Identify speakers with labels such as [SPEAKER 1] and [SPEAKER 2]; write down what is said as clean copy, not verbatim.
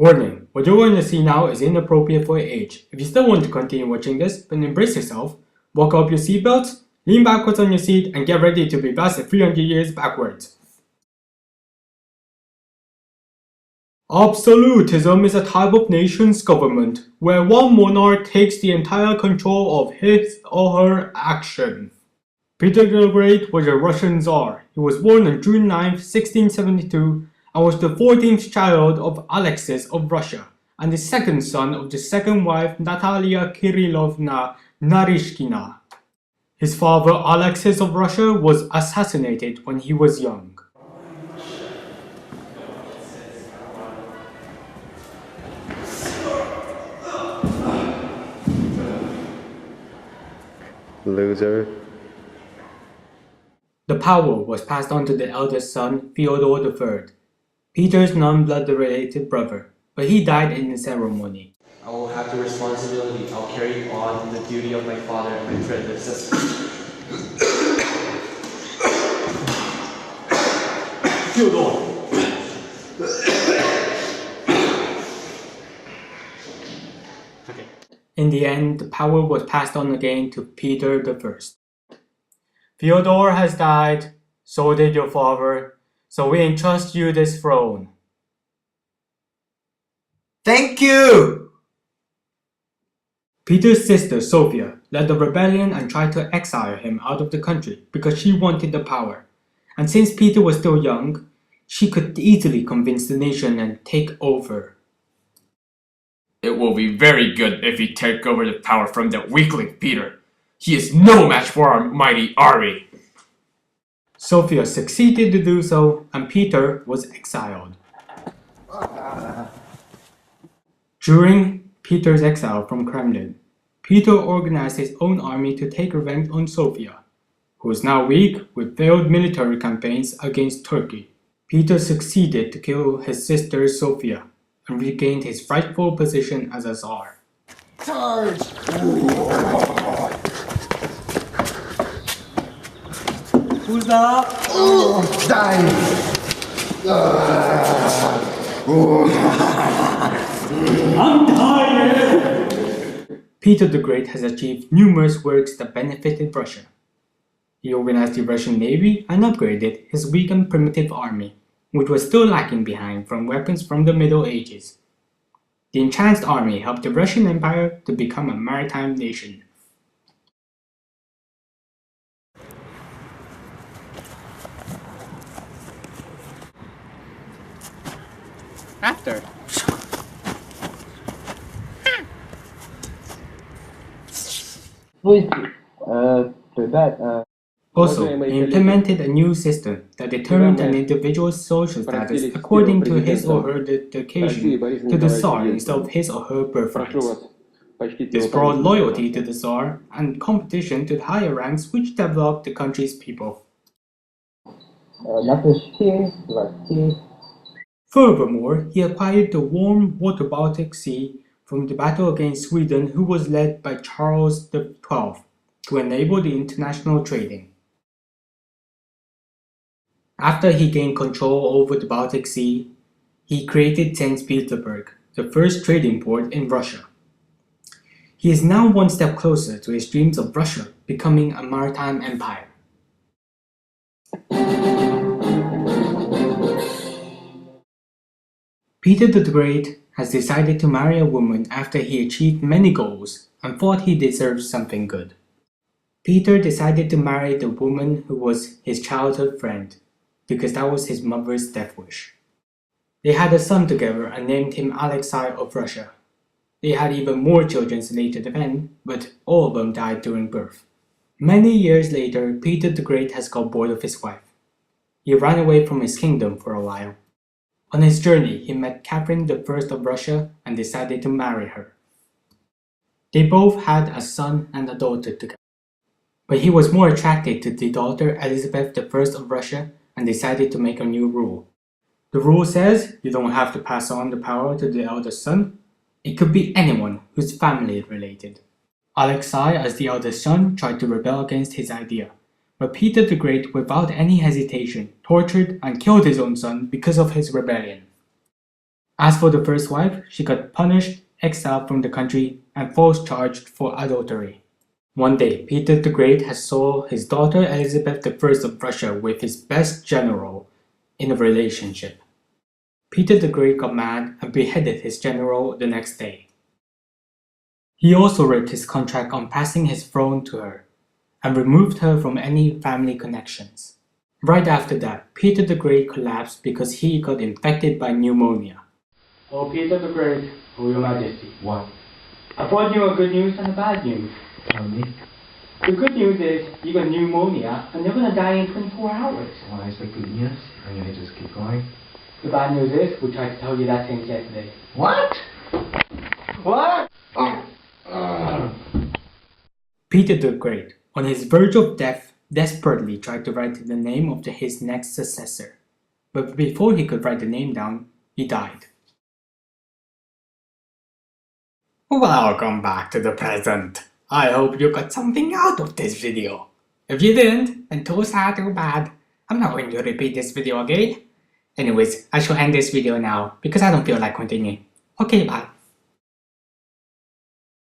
[SPEAKER 1] Warning, what you're going to see now is inappropriate for your age. If you still want to continue watching this, then embrace yourself, buckle up your seatbelts, lean backwards on your seat, and get ready to be blasted 300 years backwards. Absolutism is a type of nation's government where one monarch takes the entire control of his or her action. Peter the Great was a Russian Tsar. He was born on June 9, 1672, and was the 14th child of Alexis of Russia and the second son of the second wife Natalia Kirillovna Narishkina. His father Alexis of Russia was assassinated when he was young.
[SPEAKER 2] Loser.
[SPEAKER 1] The power was passed on to the eldest son, Fyodor III, Peter's non-blood-related brother, but he died in the ceremony.
[SPEAKER 3] I will have the responsibility. I'll carry on the duty of my father and my predecessor. Fyodor!
[SPEAKER 1] In the end, the power was passed on again to Peter I. Fyodor has died, so did your father, so we entrust you this throne.
[SPEAKER 4] Thank you!
[SPEAKER 1] Peter's sister, Sophia, led the rebellion and tried to exile him out of the country because she wanted the power. And since Peter was still young, she could easily convince the nation and take over.
[SPEAKER 5] It will be very good if you take over the power from that weakling Peter. He is no match for our mighty army.
[SPEAKER 1] Sophia succeeded to do so, and Peter was exiled. During Peter's exile from Kremlin, Peter organized his own army to take revenge on Sophia, who was now weak with failed military campaigns against Turkey. Peter succeeded to kill his sister Sophia and regained his rightful position as a Tsar.
[SPEAKER 4] Charge!
[SPEAKER 1] Who's that?
[SPEAKER 4] Die!
[SPEAKER 1] I'm tired! Peter the Great has achieved numerous works that benefited Russia. He organized the Russian Navy and upgraded his weak and primitive army, which was still lacking behind from weapons from the Middle Ages. The enhanced army helped the Russian Empire to become a maritime nation.
[SPEAKER 6] After.
[SPEAKER 1] Also, he implemented a new system that determined an individual's social status according to his or her dedication to the Tsar instead of his or her birthright. This brought loyalty to the Tsar and competition to the higher ranks, which developed the country's people. Furthermore, he acquired the warm water Baltic Sea from the battle against Sweden, who was led by Charles XII, to enable the international trading. After he gained control over the Baltic Sea, he created St. Petersburg, the first trading port in Russia. He is now one step closer to his dreams of Russia becoming a maritime empire. Peter the Great has decided to marry a woman after he achieved many goals and thought he deserved something good. Peter decided to marry the woman who was his childhood friend, because that was his mother's death wish. They had a son together and named him Alexei of Russia. They had even more children later then, but all of them died during birth. Many years later, Peter the Great has got bored of his wife. He ran away from his kingdom for a while. On his journey, he met Catherine I of Russia and decided to marry her. They both had a son and a daughter together. But he was more attracted to the daughter Elizabeth I of Russia and decided to make a new rule. The rule says you don't have to pass on the power to the eldest son. It could be anyone who's family related. Alexei, as the eldest son, tried to rebel against his idea, but Peter the Great, without any hesitation, tortured and killed his own son because of his rebellion. As for the first wife, she got punished, exiled from the country, and false charged for adultery. One day, Peter the Great had saw his daughter Elizabeth I of Russia with his best general in a relationship. Peter the Great got mad and beheaded his general the next day. He also ripped his contract on passing his throne to her, and removed her from any family connections. Right after that, Peter the Great collapsed because he got infected by pneumonia. Oh, Peter the Great, oh, Your Majesty.
[SPEAKER 2] What?
[SPEAKER 1] I brought you a good news and a bad news.
[SPEAKER 2] Tell me.
[SPEAKER 1] The good news is you got pneumonia and you're gonna die in 24 hours.
[SPEAKER 2] Why is that good news? I'm gonna just keep going.
[SPEAKER 1] The bad news is we tried to tell you that since yesterday.
[SPEAKER 2] What? What?
[SPEAKER 1] Peter the Great, on his verge of death, desperately tried to write the name of his next successor. But before he could write the name down, he died. Welcome back to the present. I hope you got something out of this video. If you didn't, then too sad, too bad. I'm not going to repeat this video again. Anyways, I shall end this video now because I don't feel like continuing. Okay, bye.